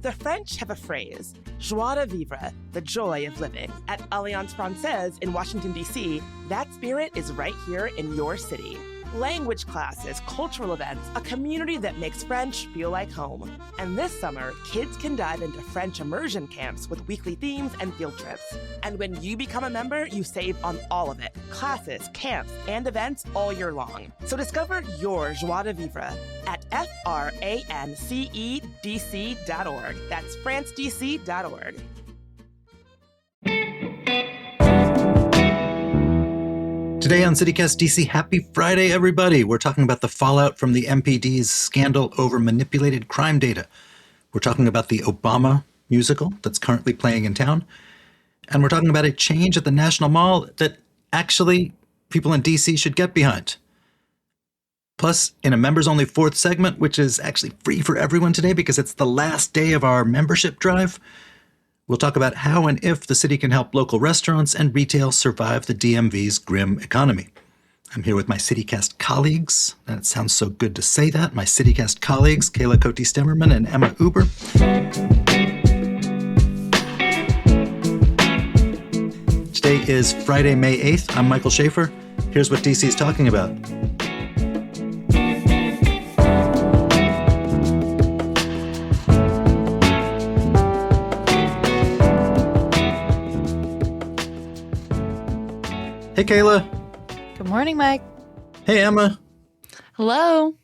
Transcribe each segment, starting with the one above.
The French have a phrase, joie de vivre, the joy of living. At Alliance Francaise in Washington, D.C., that spirit is right here in your city. Language classes, cultural events, a community that makes French feel like home. And this summer, kids can dive into French immersion camps with weekly themes and field trips. And when you become a member, you save on all of it. Classes, camps, and events all year long. So discover your joie de vivre at francedc.org. That's francedc.org. Today on CityCast DC, happy Friday, everybody. We're talking about the fallout from the MPD's scandal over manipulated crime data. We're talking about the Obama musical that's currently playing in town. And we're talking about a change at the National Mall that actually people in DC should get behind. Plus, in a members-only fourth segment, which is actually free for everyone today because it's the last day of our membership drive, we'll talk about how and if the city can help local restaurants and retail survive the DMV's grim economy. I'm here with my CityCast colleagues. That sounds so good to say that. My CityCast colleagues, Kayla Cote-Stemmerman and Emma Uber. Today is Friday, May 8th. I'm Michael Schaefer. Here's what DC's talking about. Hey, Kayla. Good morning, Mike. Hey, Emma. Hello.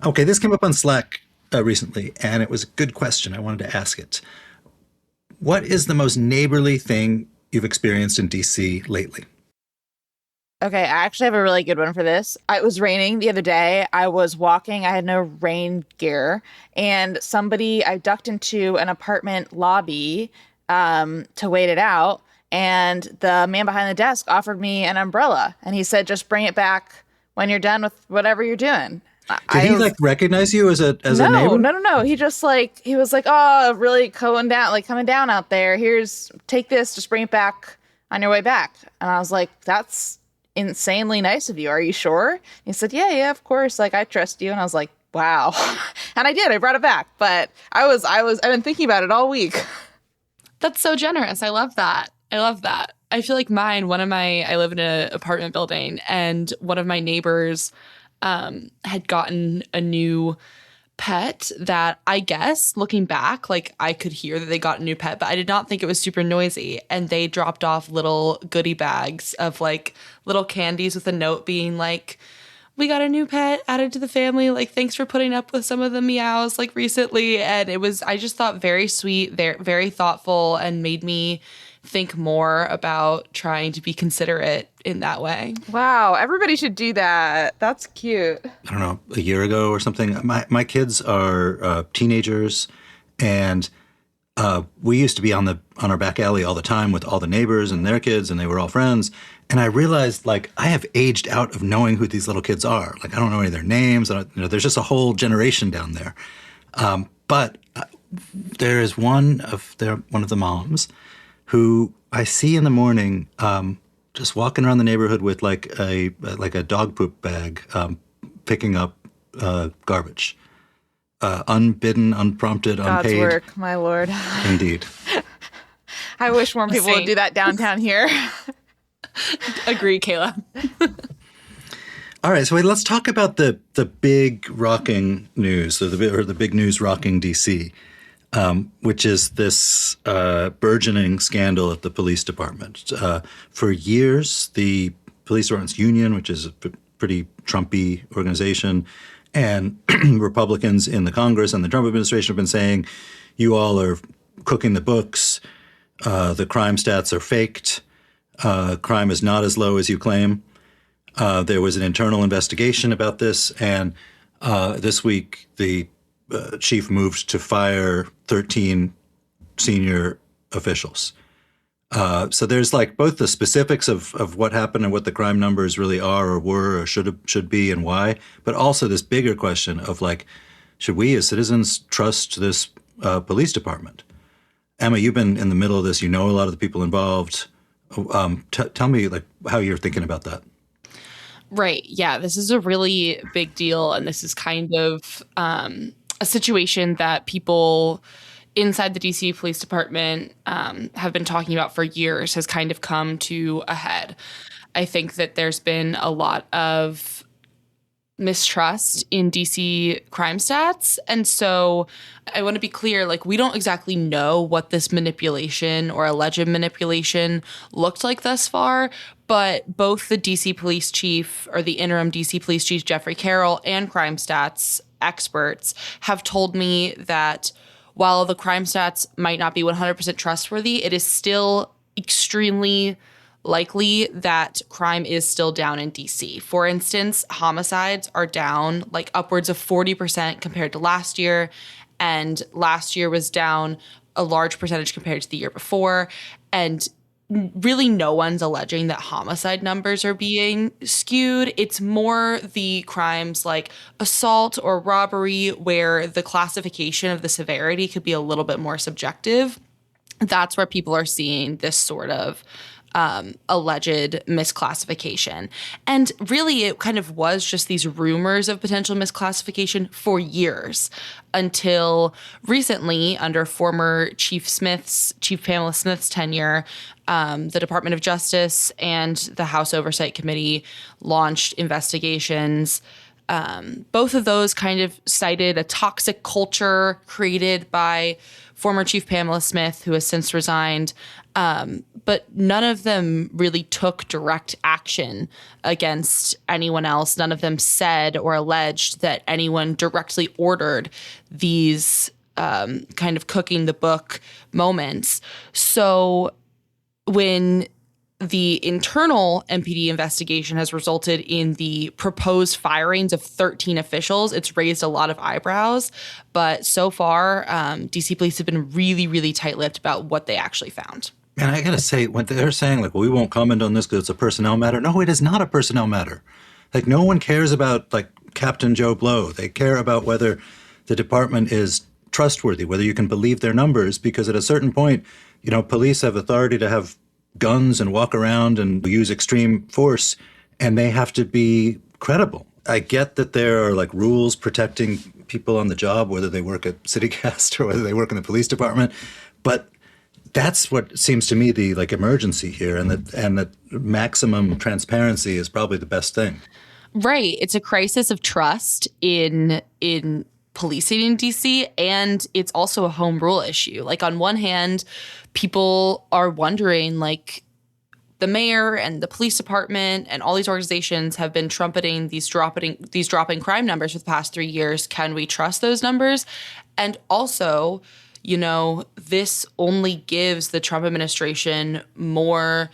Okay, this came up on Slack recently, and it was a good question. I wanted to ask it. What is the most neighborly thing you've experienced in DC lately? Okay, I actually have a really good one for this. It was raining the other day. I was walking. I had no rain gear. And I ducked into an apartment lobby to wait it out. And the man behind the desk offered me an umbrella. And he said, just bring it back when you're done with whatever you're doing. Did he recognize you as a neighbor? No. He just he was like, oh, really coming down out there. Take this, just bring it back on your way back. And I was like, that's insanely nice of you. Are you sure? And he said, yeah, of course. I trust you. And I was like, wow. And I did. I brought it back. But I've been thinking about it all week. That's so generous. I love that. I feel like I live in an apartment building, and one of my neighbors had gotten a new pet that, I guess, looking back, I could hear that they got a new pet, but I did not think it was super noisy. And they dropped off little goodie bags of little candies with a note being we got a new pet added to the family. Thanks for putting up with some of the meows recently. And I just thought very sweet, very thoughtful, and made me think more about trying to be considerate in that way. Wow, everybody should do that. That's cute. I don't know, a year ago or something. My kids are teenagers, and we used to be on our back alley all the time with all the neighbors and their kids, and they were all friends. And I realized, I have aged out of knowing who these little kids are. I don't know any of their names. There's just a whole generation down there. But there is one of the moms who I see in the morning just walking around the neighborhood with a dog poop bag, picking up garbage. Unbidden, unprompted, unpaid. God's work, my lord. Indeed. I wish more people would do that downtown here. Agree, Kayla. All right, so let's talk about the big rocking news, or the big news rocking DC, which is this burgeoning scandal at the police department. For years, the police department's union, which is a pretty Trumpy organization, and Republicans in the Congress and the Trump administration have been saying, you all are cooking the books, the crime stats are faked, crime is not as low as you claim. There was an internal investigation about this, and this week the chief moved to fire 13 senior officials. So there's both the specifics of what happened and what the crime numbers really are or were or should be and why, but also this bigger question of should we as citizens trust this police department? Emma, you've been in the middle of this. You know a lot of the people involved. Tell me how you're thinking about that. Right. Yeah, this is a really big deal. And this is kind of a situation that people inside the DC Police Department have been talking about for years has kind of come to a head. I think that there's been a lot of mistrust in DC crime stats. And so I want to be clear, like, we don't exactly know what this manipulation or alleged manipulation looked like thus far, but both the DC police chief or the interim DC police chief, Jeffrey Carroll, and crime stats experts have told me that while the crime stats might not be 100% trustworthy, it is still extremely likely that crime is still down in DC. For instance, homicides are down like upwards of 40% compared to last year, and last year was down a large percentage compared to the year before. And really no one's alleging that homicide numbers are being skewed. It's more the crimes like assault or robbery where the classification of the severity could be a little bit more subjective. That's where people are seeing this sort of alleged misclassification. And really, it kind of was just these rumors of potential misclassification for years until recently, under former Chief Pamela Smith's tenure, the Department of Justice and the House Oversight Committee launched investigations. Both of those kind of cited a toxic culture created by former Chief Pamela Smith, who has since resigned. But none of them really took direct action against anyone else. None of them said or alleged that anyone directly ordered these kind of cooking the book moments. So when the internal MPD investigation has resulted in the proposed firings of 13 officials, it's raised a lot of eyebrows. But so far, DC police have been really, really tight-lipped about what they actually found. And I got to say, when they're saying, like, well, we won't comment on this because it's a personnel matter. No, it is not a personnel matter. Like, no one cares about, like, Captain Joe Blow. They care about whether the department is trustworthy, whether you can believe their numbers, because at a certain point, you know, police have authority to have guns and walk around and use extreme force, and they have to be credible. I get that there are, like, rules protecting people on the job, whether they work at CityCast or whether they work in the police department, but that's what seems to me the like emergency here, and that maximum transparency is probably the best thing. Right. It's a crisis of trust in policing in DC, and it's also a home rule issue. Like, on one hand, people are wondering, like, the mayor and the police department and all these organizations have been trumpeting these dropping crime numbers for the past 3 years. Can we trust those numbers? And also, you know, this only gives the Trump administration more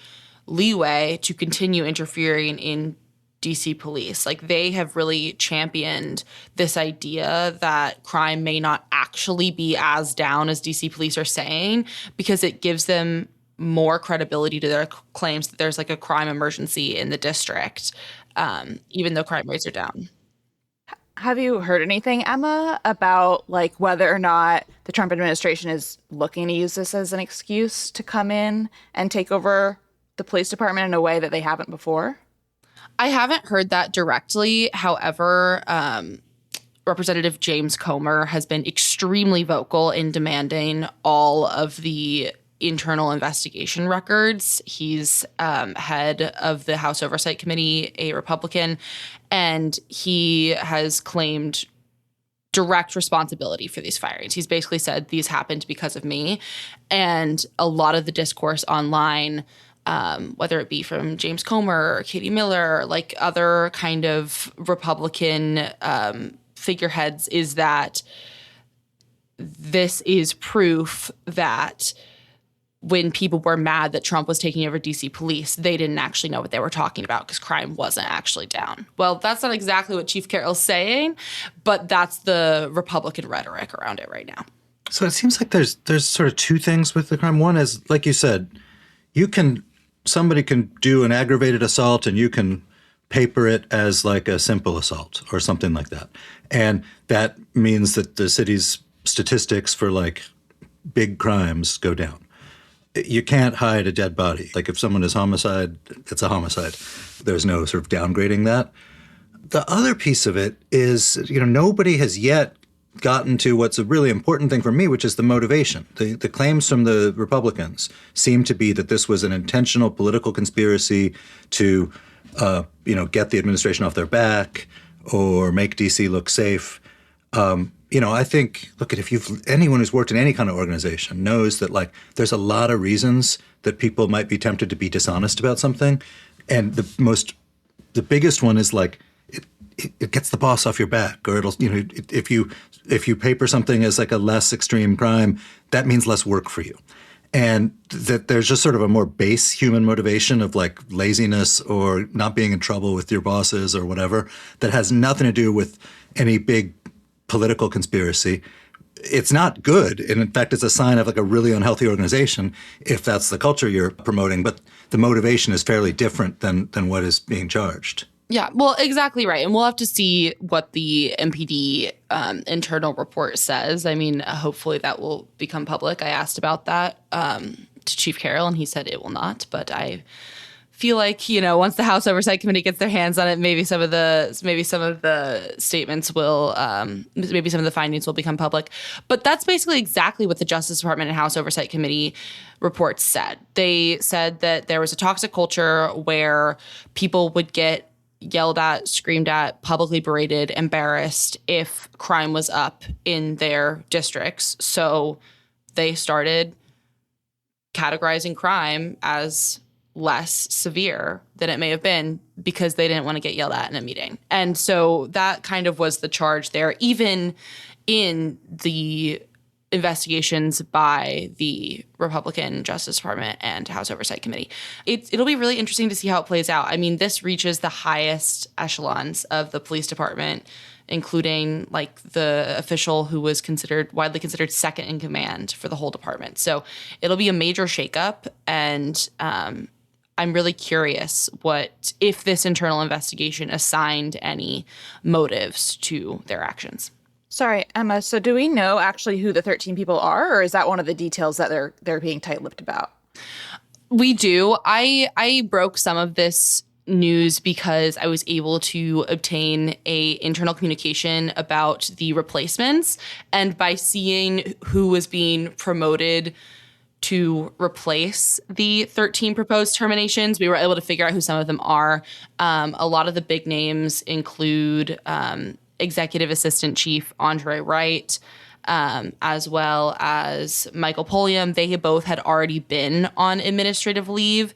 leeway to continue interfering in DC police. Like, they have really championed this idea that crime may not actually be as down as DC police are saying, because it gives them more credibility to their claims that there's like a crime emergency in the district, even though crime rates are down. Have you heard anything, Emma, about like whether or not the Trump administration is looking to use this as an excuse to come in and take over the police department in a way that they haven't before? I haven't heard that directly. However, Representative James Comer has been extremely vocal in demanding all of the internal investigation records. He's head of the House Oversight Committee, a Republican, and he has claimed direct responsibility for these firings. He's basically said these happened because of me. And a lot of the discourse online, whether it be from James Comer or Katie Miller, or like other kind of Republican figureheads, is that this is proof that when people were mad that Trump was taking over DC police, they didn't actually know what they were talking about because crime wasn't actually down. Well, that's not exactly what Chief Carroll's saying, but that's the Republican rhetoric around it right now. So it seems like there's sort of two things with the crime. One is, like you said, somebody can do an aggravated assault and you can paper it as like a simple assault or something like that. And that means that the city's statistics for like big crimes go down. You can't hide a dead body. Like, if someone is homicide, it's a homicide. There's no sort of downgrading that. The other piece of it is, you know, nobody has yet gotten to what's a really important thing for me, which is the motivation. The claims from the Republicans seem to be that this was an intentional political conspiracy to, get the administration off their back or make D.C. look safe. I think, anyone who's worked in any kind of organization knows that, there's a lot of reasons that people might be tempted to be dishonest about something. And the biggest one is it gets the boss off your back, or if you paper something as a less extreme crime, that means less work for you. And that there's just sort of a more base human motivation of laziness or not being in trouble with your bosses or whatever that has nothing to do with any big political conspiracy. It's not good. And in fact, it's a sign of a really unhealthy organization if that's the culture you're promoting. But the motivation is fairly different than what is being charged. Yeah, well, exactly right. And we'll have to see what the MPD internal report says. I mean, hopefully that will become public. I asked about that to Chief Carroll, and he said it will not. But I feel like, once the House Oversight Committee gets their hands on it, maybe some of the statements will, maybe some of the findings will become public. But that's basically exactly what the Justice Department and House Oversight Committee reports said. They said that there was a toxic culture where people would get yelled at, screamed at, publicly berated, embarrassed if crime was up in their districts. So they started categorizing crime as less severe than it may have been because they didn't want to get yelled at in a meeting. And so that kind of was the charge there, even in the investigations by the Republican Justice Department and House Oversight Committee. It'll be really interesting to see how it plays out. I mean, this reaches the highest echelons of the police department, including the official who was widely considered second in command for the whole department. So it'll be a major shakeup, and I'm really curious if this internal investigation assigned any motives to their actions. Sorry, Emma, so do we know actually who the 13 people are, or is that one of the details that they're being tight-lipped about? We do. I broke some of this news because I was able to obtain a internal communication about the replacements, and by seeing who was being promoted to replace the 13 proposed terminations, we were able to figure out who some of them are. A lot of the big names include Executive Assistant Chief Andre Wright, as well as Michael Pulliam. They both had already been on administrative leave.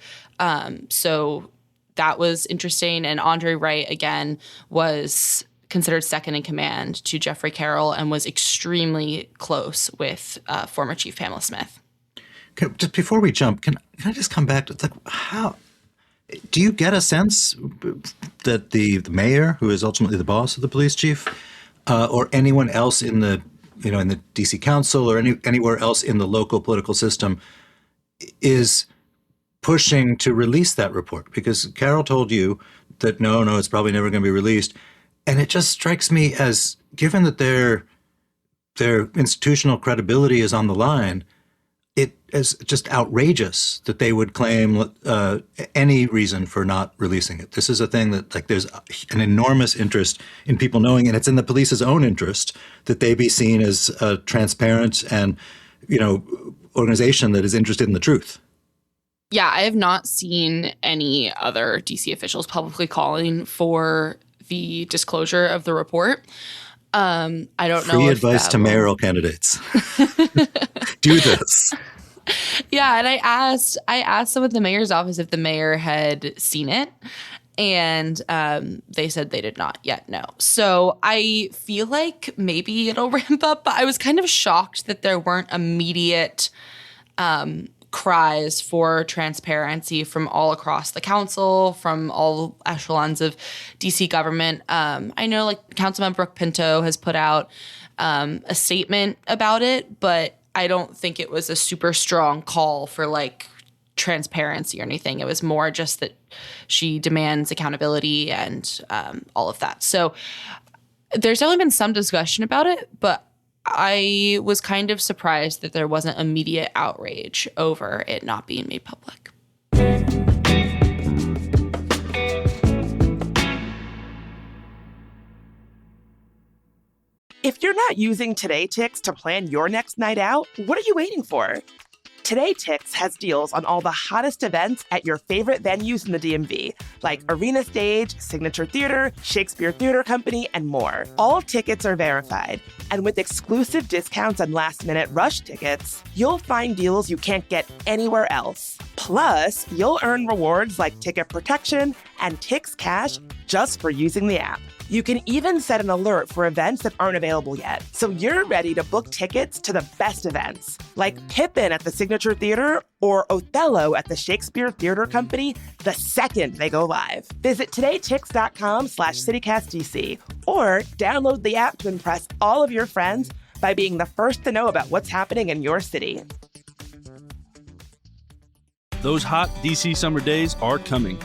So that was interesting. And Andre Wright, again, was considered second in command to Jeffrey Carroll and was extremely close with former Chief Pamela Smith. Just before we jump, can I just come back to how do you get a sense that the mayor, who is ultimately the boss of the police chief, or anyone else in the in the DC Council or anywhere else in the local political system is pushing to release that report? Because Carol told you that no, it's probably never going to be released, and it just strikes me as, given that their institutional credibility is on the line, it is just outrageous that they would claim any reason for not releasing it. This is a thing that there's an enormous interest in people knowing, and it's in the police's own interest that they be seen as a transparent and organization that is interested in the truth. Yeah, I have not seen any other DC officials publicly calling for the disclosure of the report. I don't know. Free advice to mayoral candidates. Do this. Yeah, and I asked some of the mayor's office if the mayor had seen it, and they said they did not yet know. So I feel like maybe it'll ramp up, but I was kind of shocked that there weren't immediate cries for transparency from all across the council, from all echelons of DC government. I know Councilmember Brooke Pinto has put out a statement about it, but I don't think it was a super strong call for transparency or anything. It was more just that she demands accountability and all of that. So there's definitely been some discussion about it, but I was kind of surprised that there wasn't immediate outrage over it not being made public. If you're you're not using Today Ticks to plan your next night out, what are you waiting for? Today Ticks has deals on all the hottest events at your favorite venues in the DMV, like Arena Stage, Signature Theater, Shakespeare Theater Company, and more. All tickets are verified, and with exclusive discounts and last-minute rush tickets, you'll find deals you can't get anywhere else. Plus, you'll earn rewards like ticket protection and Tix Cash just for using the app. You can even set an alert for events that aren't available yet, so you're ready to book tickets to the best events, like Pippin at the Signature Theater or Othello at the Shakespeare Theater Company the second they go live. Visit todaytix.com/CityCastDC or download the app to impress all of your friends by being the first to know about what's happening in your city. Those hot DC summer days are coming,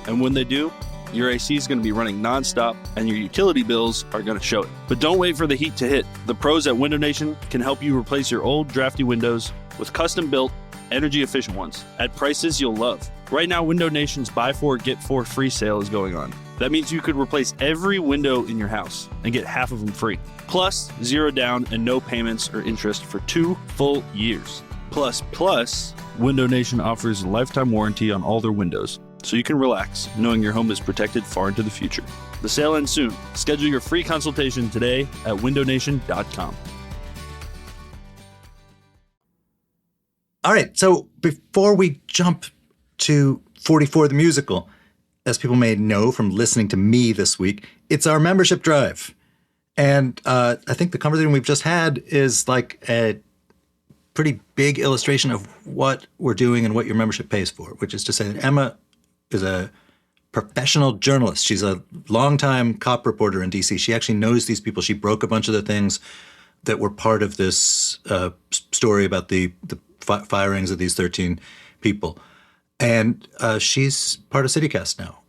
and when they do, your AC is going to be running nonstop, and your utility bills are going to show it. But don't wait for the heat to hit. The pros at Window Nation can help you replace your old, drafty windows with custom-built, energy-efficient ones at prices you'll love. Right now, Window Nation's Buy 4, Get 4 free sale is going on. That means you could replace every window in your house and get half of them free. Plus, 0 down and no payments or interest for 2 full years. Plus, Window Nation offers a lifetime warranty on all their windows, so you can relax knowing your home is protected far into the future. The sale ends soon. Schedule your free consultation today at windownation.com. All right, so before we jump to 44 the musical, as people may know from listening to me this week, it's our membership drive. And I think the conversation we've just had is like a pretty big illustration of what we're doing and what your membership pays for, which is to say that Emma is a professional journalist. She's a longtime cop reporter in DC. She actually knows these people. She broke a bunch of the things that were part of this story about the firings of these 13 people. And she's part of CityCast now.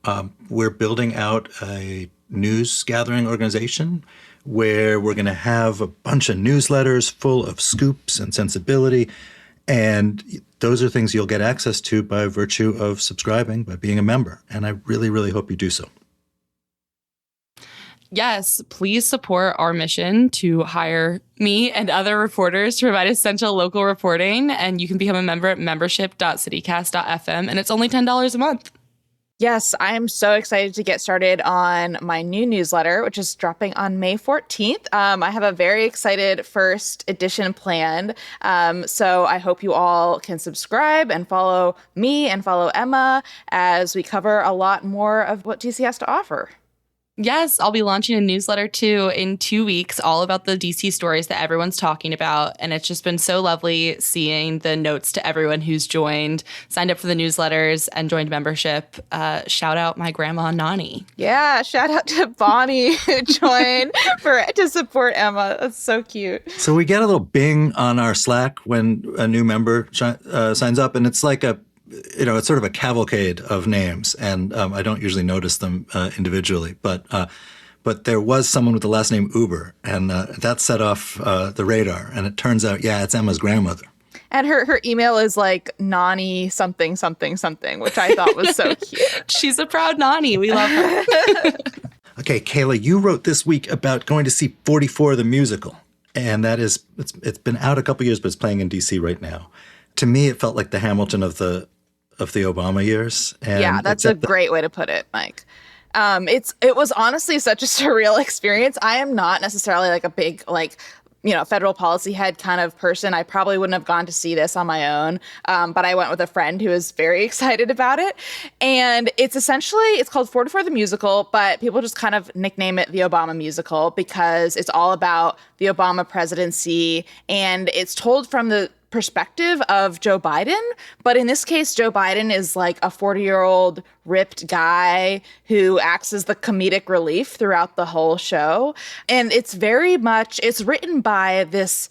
We're building out a news gathering organization where we're going to have a bunch of newsletters full of scoops and sensibility. And those are things you'll get access to by virtue of subscribing, by being a member. And I really, really hope you do so. Yes, please support our mission to hire me and other reporters to provide essential local reporting. And you can become a member at membership.citycast.fm. And it's only $10 a month. Yes, I am so excited to get started on my new newsletter, which is dropping on May 14th. I have a very excited first edition planned. So I hope you all can subscribe and follow me and follow Emma as we cover a lot more of what DC has to offer. Yes, I'll be launching a newsletter too in 2 weeks, all about the DC stories that everyone's talking about. And it's just been so lovely seeing the notes to everyone who's signed up for the newsletters and joined membership. Shout out my grandma, Nani. Yeah, shout out to Bonnie who joined to support Emma. That's so cute. So we get a little bing on our Slack when a new member signs up, and it's like it's sort of a cavalcade of names, and I don't usually notice them individually. But there was someone with the last name Uber, and that set off the radar. And it turns out, it's Emma's grandmother. And her email is like Nani something, something, something, which I thought was so cute. She's a proud Nani. We love her. Okay, Kayla, you wrote this week about going to see 44 the musical. And that is, it's been out a couple years, but it's playing in DC right now. To me, it felt like the Hamilton of the Obama years. And yeah, that's a great way to put it, Mike. It was honestly such a surreal experience. I am not necessarily like a big federal policy head kind of person. I probably wouldn't have gone to see this on my own, but I went with a friend who was very excited about it. And it's called 44 the Musical, but people just kind of nickname it the Obama Musical because it's all about the Obama presidency, and it's told from the perspective of Joe Biden. But in this case, Joe Biden is like a 40-year-old ripped guy who acts as the comedic relief throughout the whole show. And it's written by this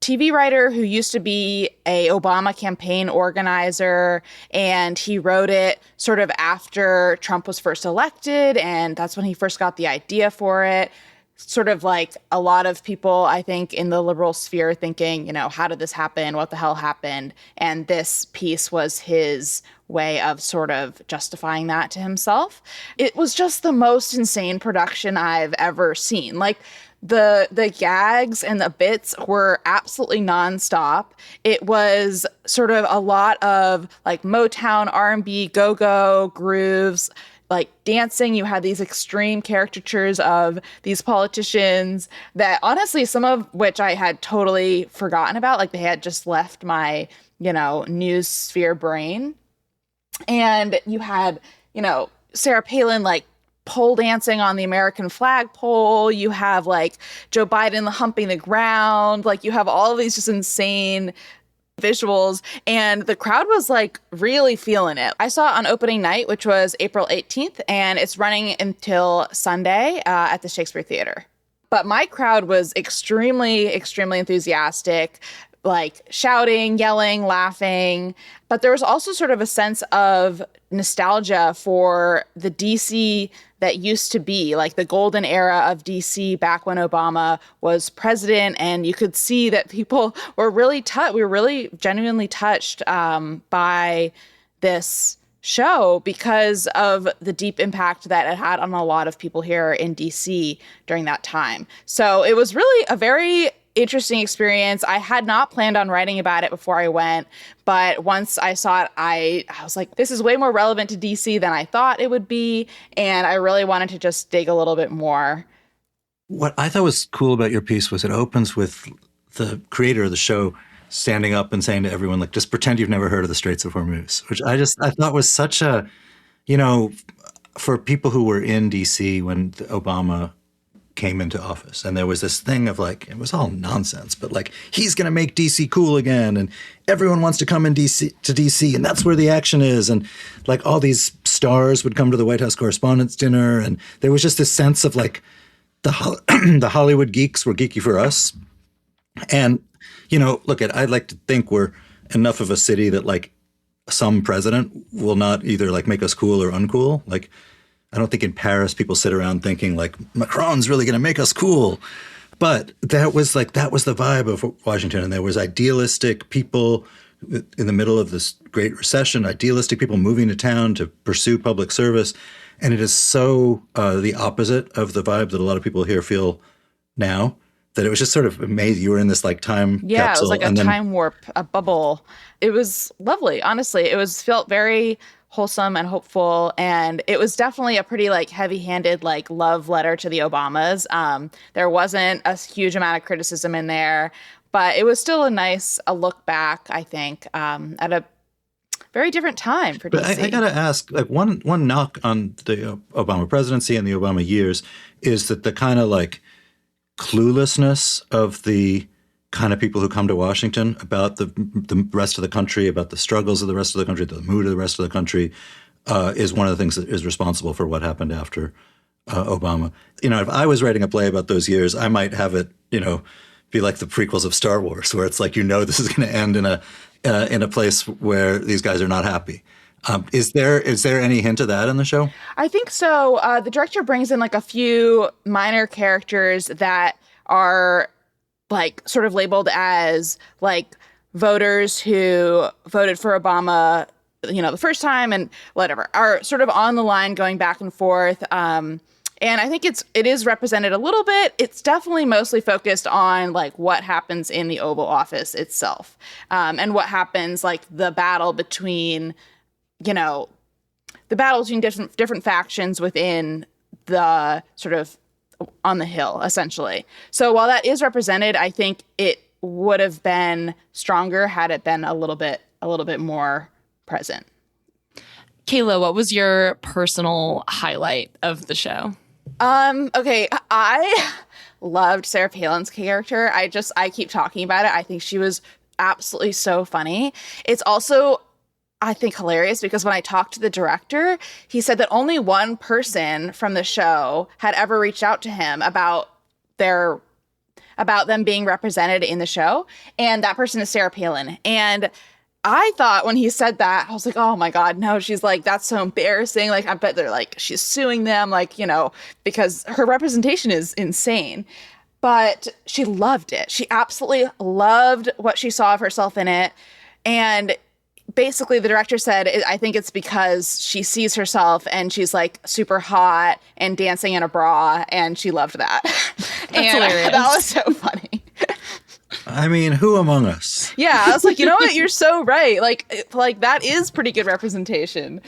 TV writer who used to be a Obama campaign organizer, and he wrote it sort of after Trump was first elected, and that's when he first got the idea for it. Sort of like a lot of people, I think, in the liberal sphere thinking, how did this happen? What the hell happened? And this piece was his way of sort of justifying that to himself. It was just the most insane production I've ever seen. Like, The gags and the bits were absolutely nonstop. It was sort of a lot of like Motown, R&B, go-go grooves, like dancing. You had these extreme caricatures of these politicians that honestly, some of which I had totally forgotten about. Like they had just left my, news sphere brain. And you had, Sarah Palin like pole dancing on the American flagpole. You have like Joe Biden humping the ground. Like you have all of these just insane visuals, and the crowd was like really feeling it. I saw it on opening night, which was April 18th, and it's running until Sunday at the Shakespeare Theater. But my crowd was extremely, extremely enthusiastic, like shouting, yelling, laughing. But there was also sort of a sense of nostalgia for the DC that used to be, like the golden era of DC back when Obama was president. And you could see that people were really we were really genuinely touched by this show because of the deep impact that it had on a lot of people here in DC during that time. So it was really a very interesting experience. I had not planned on writing about it before I went, but once I saw it, I was like, this is way more relevant to DC than I thought it would be, and I really wanted to just dig a little bit more. What I thought was cool about your piece was it opens with the creator of the show standing up and saying to everyone, like, just pretend you've never heard of the Straits of Hormuz, which I thought was such a, for people who were in DC when Obama came into office. And there was this thing of like, it was all nonsense, but like, he's going to make DC cool again. And everyone wants to come to DC. And that's where the action is. And like all these stars would come to the White House Correspondents' Dinner. And there was just this sense of like the Hollywood geeks were geeky for us. And, I'd like to think we're enough of a city that like some president will not either like make us cool or uncool. Like, I don't think in Paris people sit around thinking like Macron's really going to make us cool. But that was the vibe of Washington. And there was idealistic people in the middle of this Great Recession, idealistic people moving to town to pursue public service. And it is so the opposite of the vibe that a lot of people here feel now, that it was just sort of amazing. You were in this like time capsule. Yeah, it was like a time warp, a bubble. It was lovely, honestly. Felt very wholesome and hopeful, and it was definitely a pretty like heavy-handed like love letter to the Obamas. There wasn't a huge amount of criticism in there, but it was still a look back, I think, at a very different time for DC. But I gotta ask, like one knock on the Obama presidency and the Obama years is that the kind of like cluelessness of the kind of people who come to Washington about the rest of the country, about the struggles of the rest of the country, the mood of the rest of the country, is one of the things that is responsible for what happened after Obama. If I was writing a play about those years, I might have it, be like the prequels of Star Wars, where it's like, this is going to end in a place where these guys are not happy. Is there any hint of that in the show? I think so. The director brings in like a few minor characters that are like sort of labeled as like voters who voted for Obama, the first time and whatever, are sort of on the line going back and forth. And I think it is represented a little bit. It's definitely mostly focused on like what happens in the Oval Office itself, and what happens, like the battle between different factions within the sort of on the Hill, essentially. So while that is represented, I think it would have been stronger had it been a little bit more present. Kayla, what was your personal highlight of the show? Okay, I loved Sarah Palin's character. I keep talking about it. I think she was absolutely so funny. It's also, I think, hilarious because when I talked to the director, he said that only one person from the show had ever reached out to him about them being represented in the show, and that person is Sarah Palin. And I thought when he said that, I was like, oh my God, no. She's like, that's so embarrassing. Like, I bet they're like, she's suing them, like, because her representation is insane. But she loved it. She absolutely loved what she saw of herself in it. And basically the director said, I think it's because she sees herself and she's like super hot and dancing in a bra, and she loved that. And hilarious. that was so funny. I mean, who among us? Yeah, I was like, you know what? You're so right. Like that is pretty good representation.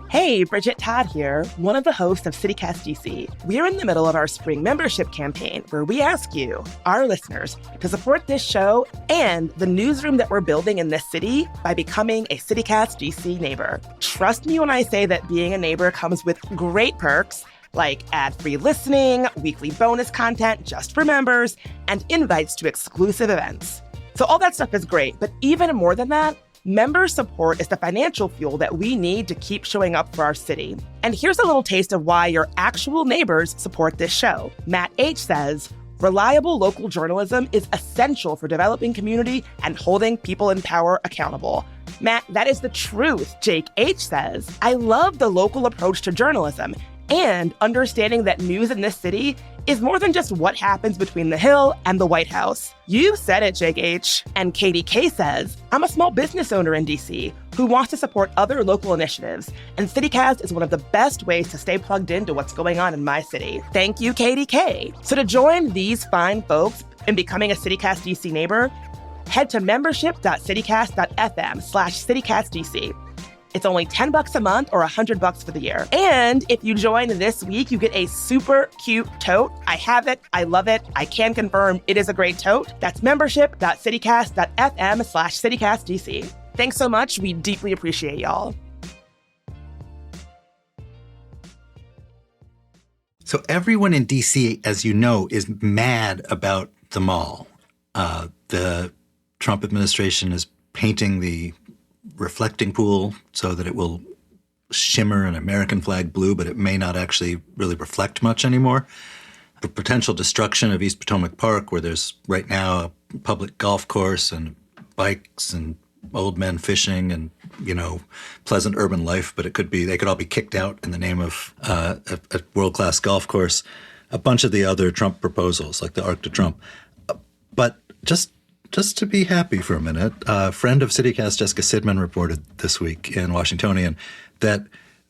Hey, Bridget Todd here, one of the hosts of CityCast DC. We're in the middle of our spring membership campaign where we ask you, our listeners, to support this show and the newsroom that we're building in this city by becoming a CityCast DC neighbor. Trust me when I say that being a neighbor comes with great perks like ad-free listening, weekly bonus content just for members, and invites to exclusive events. So all that stuff is great, but even more than that, member support is the financial fuel that we need to keep showing up for our city. And here's a little taste of why your actual neighbors support this show. Matt H. says, reliable local journalism is essential for developing community and holding people in power accountable. Matt, that is the truth. Jake H. says, I love the local approach to journalism and understanding that news in this city is more than just what happens between the Hill and the White House. You said it, Jake H. And Katie K says, I'm a small business owner in DC who wants to support other local initiatives, and CityCast is one of the best ways to stay plugged into what's going on in my city. Thank you, Katie K. So to join these fine folks in becoming a CityCast DC neighbor, head to membership.citycast.fm/CityCastDC. It's only $10 a month or $100 for the year. And if you join this week, you get a super cute tote. I have it. I love it. I can confirm it is a great tote. That's membership.citycast.fm/CityCastDC. Thanks so much. We deeply appreciate y'all. So everyone in DC, as you know, is mad about the mall. The Trump administration is painting the reflecting pool so that it will shimmer an American flag blue, but it may not actually really reflect much anymore. The potential destruction of East Potomac Park, where there's right now a public golf course and bikes and old men fishing and, pleasant urban life, but they could all be kicked out in the name of a world-class golf course. A bunch of the other Trump proposals, like the Arc de Trump. But just to be happy for a minute, a friend of CityCast, Jessica Sidman, reported this week in Washingtonian that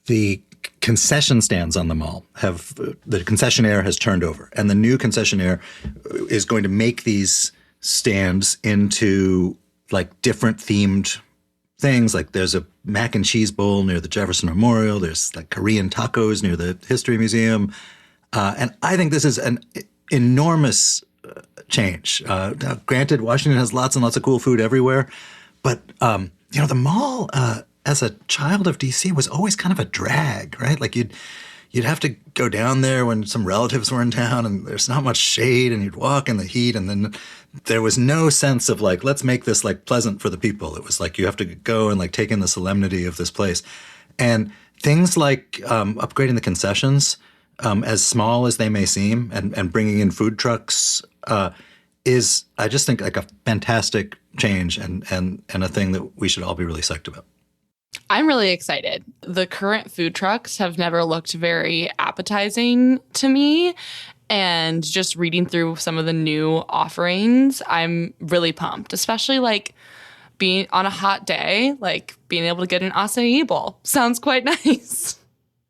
the concession stands on the mall the concessionaire has turned over, and the new concessionaire is going to make these stands into like different themed things. Like there's a mac and cheese bowl near the Jefferson Memorial. There's like Korean tacos near the History Museum. And I think this is an enormous change. Now, granted, Washington has lots and lots of cool food everywhere, but the mall, as a child of DC, was always kind of a drag, right? Like you'd have to go down there when some relatives were in town, and there's not much shade, and you'd walk in the heat, and then there was no sense of like, let's make this like pleasant for the people. It was like you have to go and like take in the solemnity of this place, and things like upgrading the concessions. As small as they may seem, and bringing in food trucks is, I just think, like a fantastic change and a thing that we should all be really psyched about. I'm really excited. The current food trucks have never looked very appetizing to me. And just reading through some of the new offerings, I'm really pumped, especially like being on a hot day, like being able to get an acai bowl. Sounds quite nice.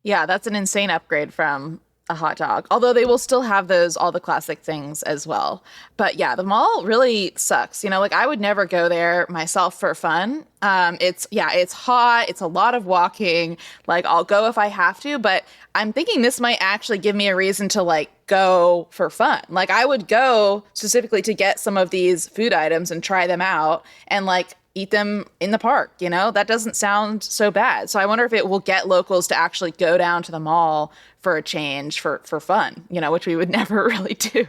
Yeah, that's an insane upgrade from a hot dog. Although they will still have all the classic things as well. But yeah, the mall really sucks. I would never go there myself for fun. It's hot. It's a lot of walking. Like I'll go if I have to, but I'm thinking this might actually give me a reason to like go for fun. Like I would go specifically to get some of these food items and try them out and like eat them in the park. That doesn't sound so bad. So I wonder if it will get locals to actually go down to the mall for a change for fun, which we would never really do.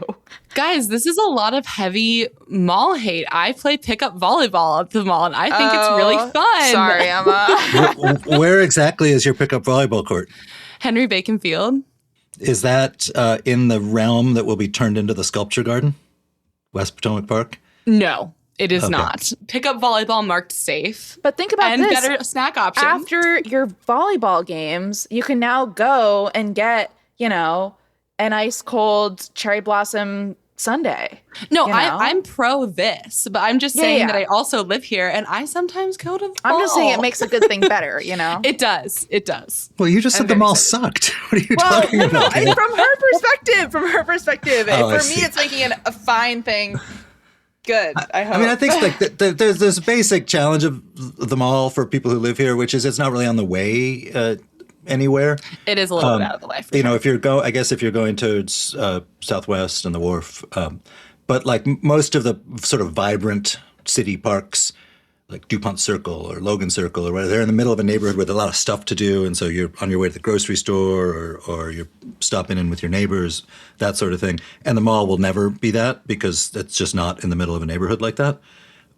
Guys, this is a lot of heavy mall hate. I play pickup volleyball at the mall, and I think it's really fun. Sorry, Emma. Where exactly is your pickup volleyball court? Henry Bacon Field. Is that in the realm that will be turned into the sculpture garden? West Potomac Park? No. It is not. Pickup volleyball marked safe. But think about and this. Better snack option. After your volleyball games, you can now go and get, an ice cold cherry blossom sundae. No, you know? I'm pro this, but I'm just saying yeah. that I also live here and I sometimes go to the mall. I'm just saying it makes a good thing better, you know? It does. It does. Well, you just said the mall sucked. What are you talking about? From her perspective, Oh, I for me, see. it's making it a fine thing. Good. I hope. I mean, I think like there's this basic challenge of the mall for people who live here, which is it's not really on the way anywhere. It is a little bit out of the way. For You know, if you're going towards Southwest and the Wharf, but like most of the sort of vibrant city parks, like DuPont Circle or Logan Circle or whatever, they're in the middle of a neighborhood with a lot of stuff to do, and so you're on your way to the grocery store or you're stopping in with your neighbors, that sort of thing. And the mall will never be that because it's just not in the middle of a neighborhood like that.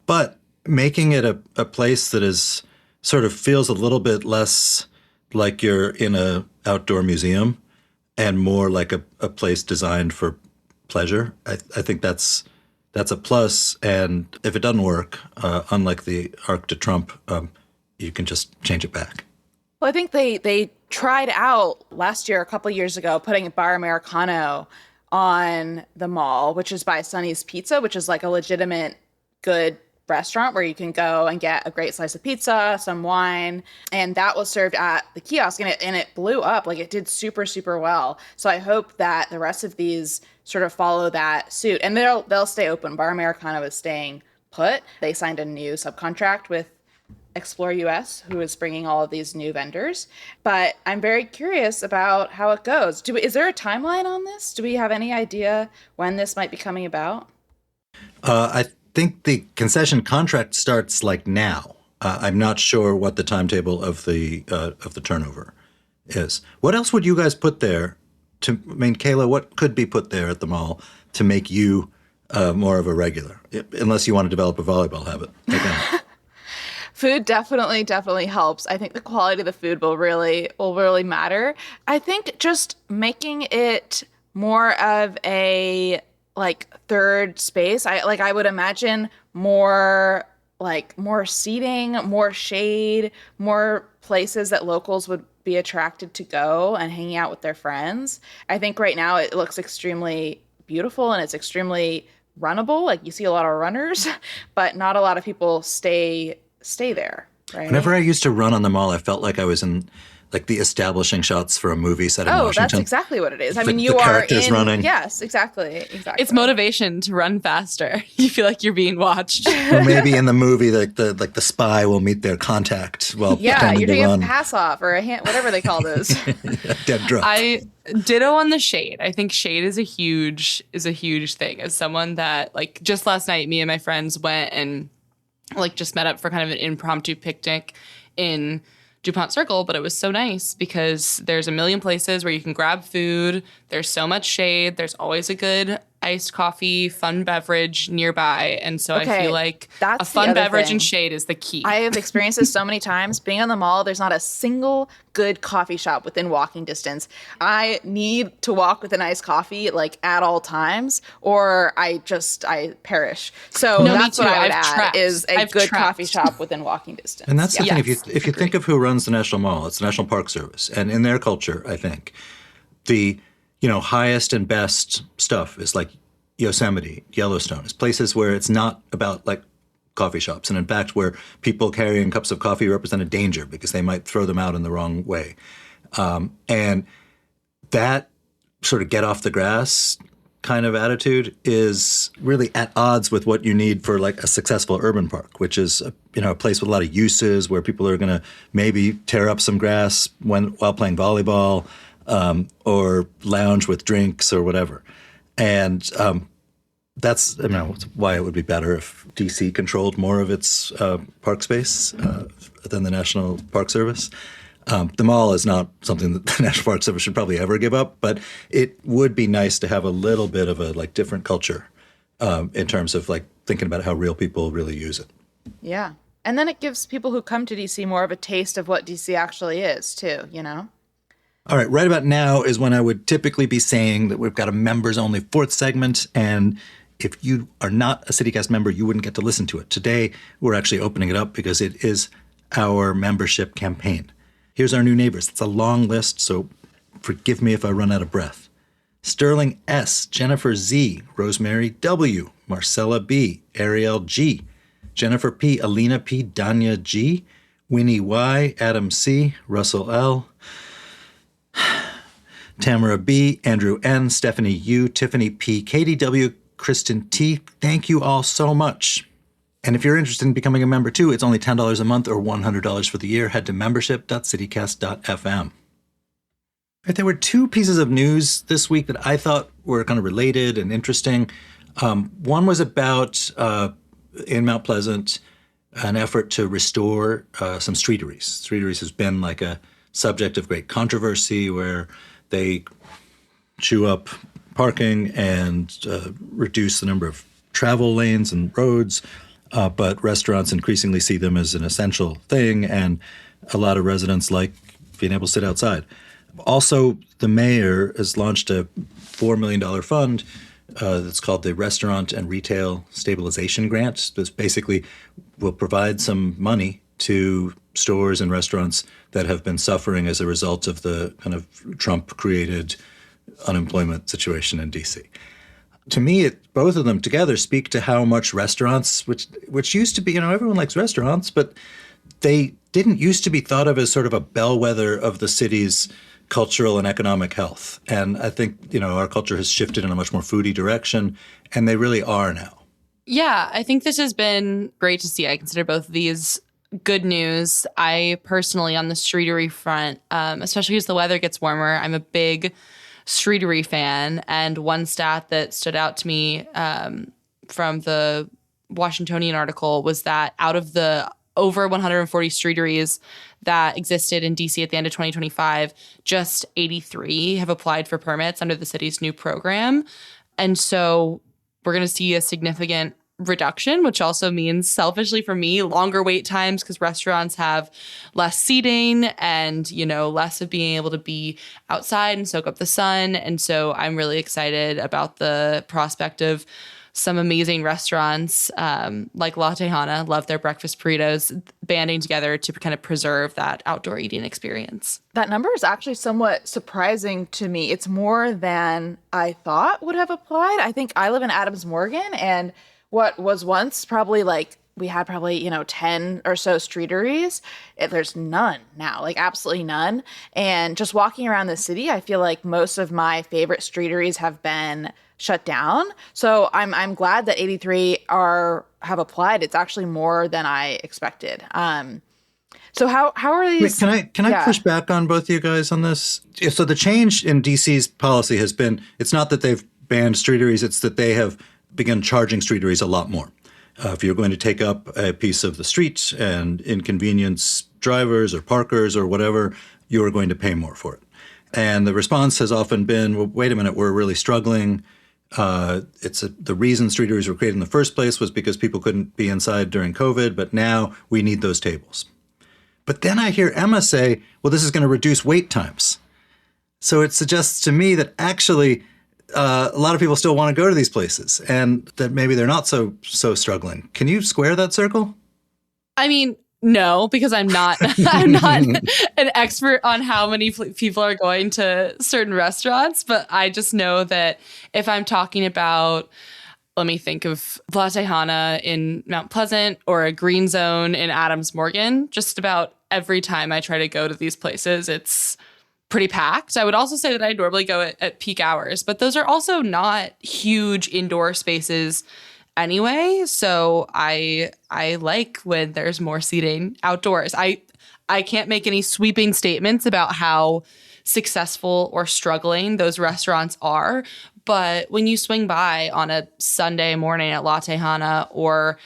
But making it a place that is sort of feels a little bit less like you're in a outdoor museum and more like a place designed for pleasure, I think that's a plus. And if it doesn't work, unlike the Arc de Trump, you can just change it back. Well, I think they tried out last year, a couple of years ago, putting a bar Americano on the mall, which is by Sonny's Pizza, which is like a legitimate good restaurant where you can go and get a great slice of pizza, some wine, and that was served at the kiosk, and it blew up. Like, it did super, super well. So I hope that the rest of these sort of follow that suit, and they'll stay open. Bar Americano is staying put. They signed a new subcontract with Explore US, who is bringing all of these new vendors. But I'm very curious about how it goes. Is there a timeline on this? Do we have any idea when this might be coming about? I think the concession contract starts like now. I'm not sure what the timetable of the turnover is. What else would you guys put there? Kayla, what could be put there at the mall to make you more of a regular, unless you want to develop a volleyball habit? Again. Food definitely helps. I think the quality of the food will really matter. I think just making it more of a like third space. I would imagine more seating, more shade, more places that locals would be attracted to go and hanging out with their friends. I think right now it looks extremely beautiful and it's extremely runnable. Like, you see a lot of runners, but not a lot of people stay there, right? Whenever I used to run on the mall, I felt like I was in like the establishing shots for a movie set in Washington. That's exactly what it is. I mean, the characters running. Yes, exactly. It's motivation to run faster. You feel like you're being watched. Or maybe in the movie, the spy will meet their contact while pretending you're to doing run. a pass off or a hand, whatever they call those. Dead drunk. I ditto on the shade. I think shade is a huge thing. As someone that, like, just last night, me and my friends went and like just met up for kind of an impromptu picnic in DuPont Circle, but it was so nice because there's a million places where you can grab food. There's so much shade. There's always a good iced coffee, fun beverage nearby. And so I feel like a fun beverage and shade is the key. I have experienced this so many times. Being on the mall, there's not a single good coffee shop within walking distance. I need to walk with an iced coffee like at all times, or I perish. So that's what I would add is a good coffee shop within walking distance. And that's the thing. If you think of who runs the National Mall, it's the National Park Service. And in their culture, I think, the highest and best stuff is like Yosemite, Yellowstone. It's places where it's not about like coffee shops. And in fact, where people carrying cups of coffee represent a danger because they might throw them out in the wrong way. And that sort of get off the grass kind of attitude is really at odds with what you need for like a successful urban park, which is a place with a lot of uses where people are going to maybe tear up some grass while playing volleyball, or lounge with drinks or whatever. And that's why it would be better if DC controlled more of its park space than the National Park Service. The mall is not something that the National Park Service should probably ever give up, but it would be nice to have a little bit of a like different culture in terms of like thinking about how real people really use it. Yeah. And then it gives people who come to DC more of a taste of what DC actually is too, All right, right about now is when I would typically be saying that we've got a members-only fourth segment, and if you are not a CityCast member, you wouldn't get to listen to it. Today, we're actually opening it up because it is our membership campaign. Here's our new neighbors. It's a long list, so forgive me if I run out of breath. Sterling S., Jennifer Z., Rosemary W., Marcella B., Ariel G., Jennifer P., Alina P., Danya G., Winnie Y., Adam C., Russell L., Tamara B., Andrew N., Stephanie U., Tiffany P., Katie W., Kristen T. Thank you all so much. And if you're interested in becoming a member too, it's only $10 a month or $100 for the year. Head to membership.citycast.fm. Right, there were two pieces of news this week that I thought were kind of related and interesting. One was about, in Mount Pleasant, an effort to restore some streeteries. Streeteries has been like a subject of great controversy where they chew up parking and reduce the number of travel lanes and roads, but restaurants increasingly see them as an essential thing, and a lot of residents like being able to sit outside. Also, the mayor has launched a $4 million fund that's called the Restaurant and Retail Stabilization Grant. This basically will provide some money to stores and restaurants that have been suffering as a result of the kind of Trump-created unemployment situation in D.C. To me, both of them together speak to how much restaurants, which used to be, everyone likes restaurants, but they didn't used to be thought of as sort of a bellwether of the city's cultural and economic health. And I think, our culture has shifted in a much more foodie direction, and they really are now. Yeah, I think this has been great to see. I consider both of these good news. I personally, on the streetery front, especially as the weather gets warmer, I'm a big streetery fan. And one stat that stood out to me from the Washingtonian article was that out of the over 140 streeteries that existed in DC at the end of 2025, just 83 have applied for permits under the city's new program. And so we're going to see a significant reduction, which also means, selfishly for me, longer wait times because restaurants have less seating and, less of being able to be outside and soak up the sun. And so I'm really excited about the prospect of some amazing restaurants like La Tejana, love their breakfast burritos, banding together to kind of preserve that outdoor eating experience. That number is actually somewhat surprising to me. It's more than I thought would have applied. I think I live in Adams Morgan, and what was once probably we had probably, 10 or so streeteries. There's none now, absolutely none. And just walking around the city, I feel like most of my favorite streeteries have been shut down. So I'm glad that 83 have applied. It's actually more than I expected. So how are these? Wait, can I push back on both of you guys on this? So the change in DC's policy has been, it's not that they've banned streeteries, it's that they have begun charging streeteries a lot more. If you're going to take up a piece of the street and inconvenience drivers or parkers or whatever, you are going to pay more for it. And the response has often been, well, wait a minute, we're really struggling. The reason streeteries were created in the first place was because people couldn't be inside during COVID, but now we need those tables. But then I hear Emma say, well, this is going to reduce wait times. So it suggests to me that actually a lot of people still want to go to these places and that maybe they're not so struggling. Can you square that circle? I mean, no, because I'm not I'm not an expert on how many people are going to certain restaurants, but I just know that if I'm talking about, let me think of La Tejana in Mount Pleasant or a Green Zone in Adams Morgan, just about every time I try to go to these places, it's pretty packed. I would also say that I normally go at peak hours, but those are also not huge indoor spaces anyway. So I like when there's more seating outdoors. I can't make any sweeping statements about how successful or struggling those restaurants are, but when you swing by on a Sunday morning at La Tejana or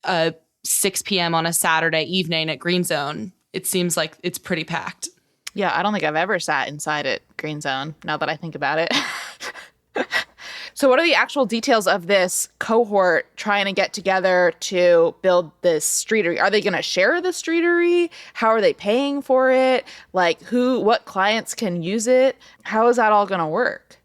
a 6 p.m. on a Saturday evening at Green Zone, it seems like it's pretty packed. Yeah, I don't think I've ever sat inside at Green Zone, now that I think about it. So what are the actual details of this cohort trying to get together to build this streetery? Are they going to share the streetery? How are they paying for it? What clients can use it? How is that all going to work?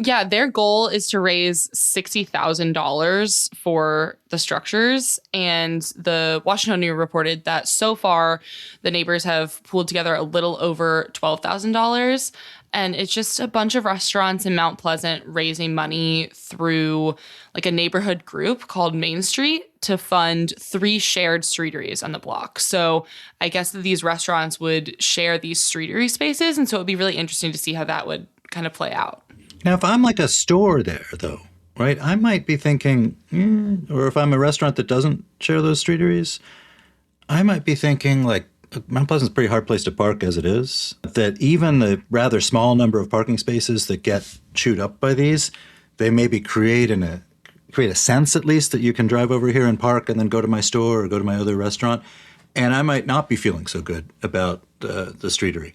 Yeah, their goal is to raise $60,000 for the structures. And the Washington News reported that so far the neighbors have pooled together a little over $12,000. And it's just a bunch of restaurants in Mount Pleasant raising money through like a neighborhood group called Main Street to fund 3 shared streeteries on the block. So I guess that these restaurants would share these streetery spaces. And so it would be really interesting to see how that would kind of play out. Now, if I'm like a store there, though, right, I might be thinking, or if I'm a restaurant that doesn't share those streeteries, I might be thinking like, Mount Pleasant's a pretty hard place to park as it is, that even the rather small number of parking spaces that get chewed up by these, they maybe create a sense at least that you can drive over here and park and then go to my store or go to my other restaurant. And I might not be feeling so good about the streetery.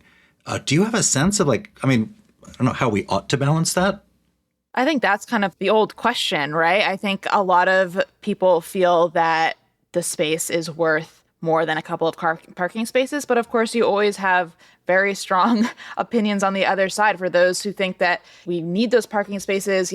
Do you have a sense of like, I don't know how we ought to balance that? I think that's kind of the old question, right? I think a lot of people feel that the space is worth more than a couple of parking spaces. But of course, you always have very strong opinions on the other side for those who think that we need those parking spaces.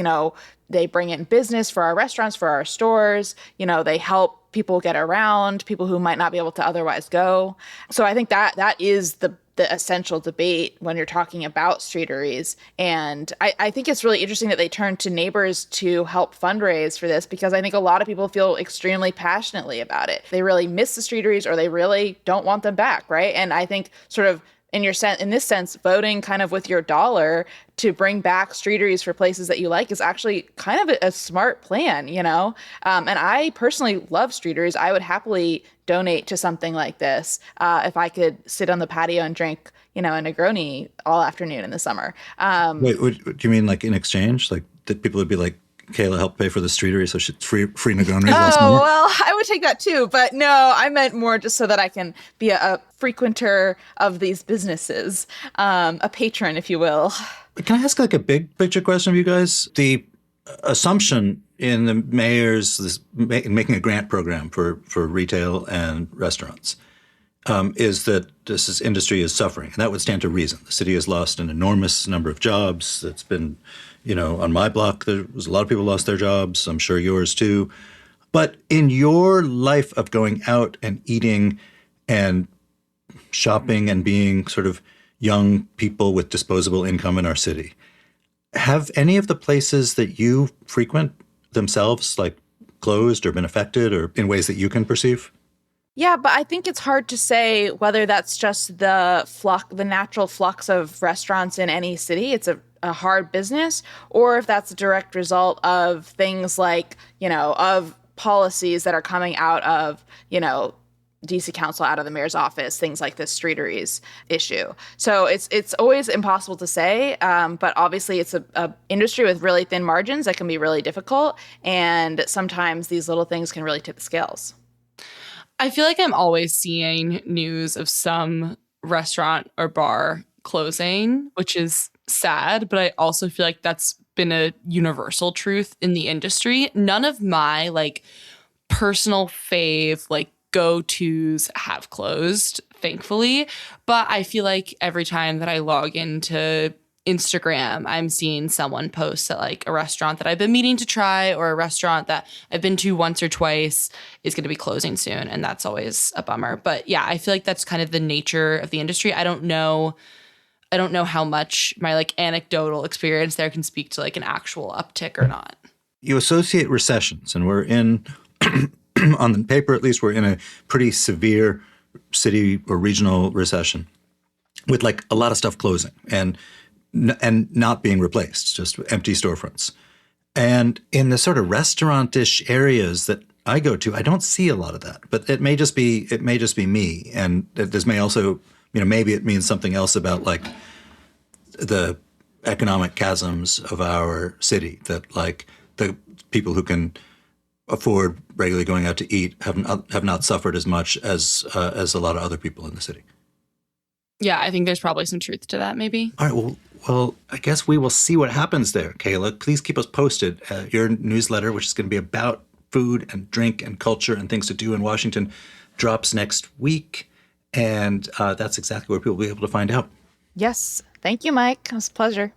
They bring in business for our restaurants, for our stores. They help people get around, people who might not be able to otherwise go. So I think that is the essential debate when you're talking about streeteries. And I think it's really interesting that they turn to neighbors to help fundraise for this, because I think a lot of people feel extremely passionately about it. They really miss the streeteries or they really don't want them back, right? And I think sort of in this sense, voting kind of with your dollar to bring back streeteries for places that you like is actually kind of a smart plan, And I personally love streeteries. I would happily donate to something like this if I could sit on the patio and drink, a Negroni all afternoon in the summer. Wait, do you mean like in exchange? Like that people would be like, Kayla helped pay for the streetery, so she's free Negronis last summer? Well, I would take that too. But no, I meant more just so that I can be a frequenter of these businesses, a patron, if you will. Can I ask like a big picture question of you guys? The assumption in the mayor's making a grant program for retail and restaurants is that this industry is suffering. And that would stand to reason. The city has lost an enormous number of jobs. It's been, on my block, there was a lot of people lost their jobs. I'm sure yours too. But in your life of going out and eating and shopping and being sort of young people with disposable income in our city, have any of the places that you frequent themselves like closed or been affected or in ways that you can perceive? Yeah, but I think it's hard to say whether that's just the natural flux of restaurants in any city. It's a hard business, or if that's a direct result of things like, of policies that are coming out of, DC Council, out of the mayor's office, things like this streeteries issue. So it's always impossible to say, but obviously it's a industry with really thin margins that can be really difficult, and sometimes these little things can really tip the scales. I feel like I'm always seeing news of some restaurant or bar closing, which is sad, but I also feel like that's been a universal truth in the industry. None of my personal fave go-tos have closed, thankfully, but I feel like every time that I log into Instagram, I'm seeing someone post that a restaurant that I've been meaning to try or a restaurant that I've been to once or twice is going to be closing soon. And that's always a bummer. But yeah, I feel like that's kind of the nature of the industry. I don't know how much my anecdotal experience there can speak to an actual uptick or not. You associate recessions, and we're in, on the paper at least, we're in a pretty severe city or regional recession with a lot of stuff closing and not being replaced, just empty storefronts. And in the sort of restaurant-ish areas that I go to, I don't see a lot of that. But it may just be me, and this may also, maybe it means something else about the economic chasms of our city, that the people who can afford regularly going out to eat have not suffered as much as a lot of other people in the city. Yeah, I think there's probably some truth to that, maybe. All right, well, I guess we will see what happens there, Kayla. Please keep us posted. Your newsletter, which is going to be about food and drink and culture and things to do in Washington, drops next week. And that's exactly where people will be able to find out. Yes. Thank you, Mike. It was a pleasure.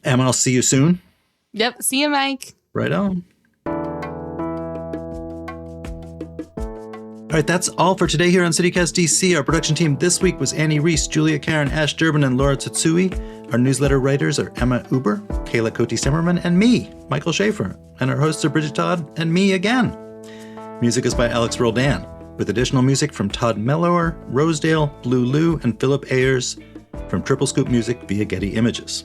And I'll see you soon. Yep. See you, Mike. Right on. All right, that's all for today here on CityCast DC. Our production team this week was Annie Reese, Julia Karen, Ash Durbin, and Laura Tsutsui. Our newsletter writers are Emma Uber, Kayla Cote-Zimmerman, and me, Michael Schaefer. And our hosts are Bridget Todd and me again. Music is by Alex Roldan, with additional music from Todd Mellower, Rosedale, Blue Lou, and Philip Ayers from Triple Scoop Music via Getty Images.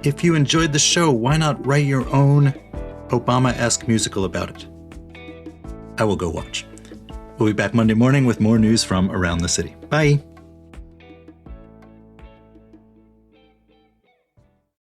If you enjoyed the show, why not write your own Obama-esque musical about it? I will go watch. We'll be back Monday morning with more news from around the city. Bye.